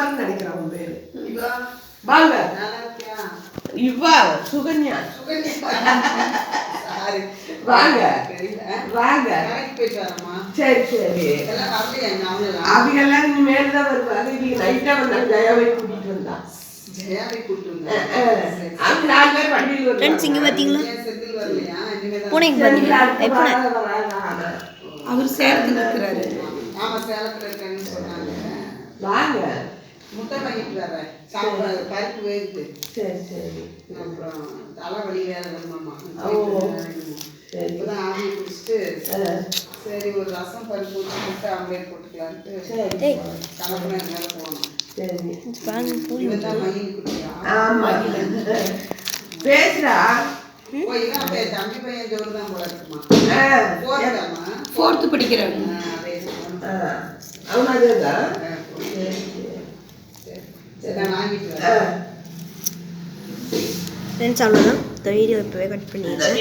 இவான்னு நினைக்கிறேன் உன் பேரு. வாங்க. இவா சுகன்யா. வாங்க வாங்க. சரி சரி. அவங்க எல்லாம் இனிமேல் தான் வருவாங்க. இன்னைக்கு நைட்டா வந்தாங்க. ஜெயாவை கூட்டிட்டு வந்தான். அவங்க 4 பேர் வண்டியில் வருவாங்க. அவர் சேலத்தில் இருக்கிறாரு. வாங்க. முட்டை வாங்கிட்டு வரேன். சாப்பாடு பருப்பு வேகுது. சரி சரி. அப்புறம் தலைவலி வேற வருமாமா. இப்போதான் ஆவி குடிச்சிட்டு சரி ஒரு ரசம் பருப்பு வச்சு முட்டை ஆம்லேட் போட்டுக்கலான்ட்டு கிளம்புனா மேலே போகணும். சரி. இதுதான் மயில் குட்டியா? ஆமா. பேசுறா. இதான் தம்பி பையன் ஜோறு தான் போல இருக்குமா. ஃபோர்த்து படிக்கிறாங்க. அவன் அதுதான். ஃப்ரெண்ட்ஸ் அவ்வளோதான். இந்த வீடியோ இப்போவே கட் பண்ணிடுறேன்.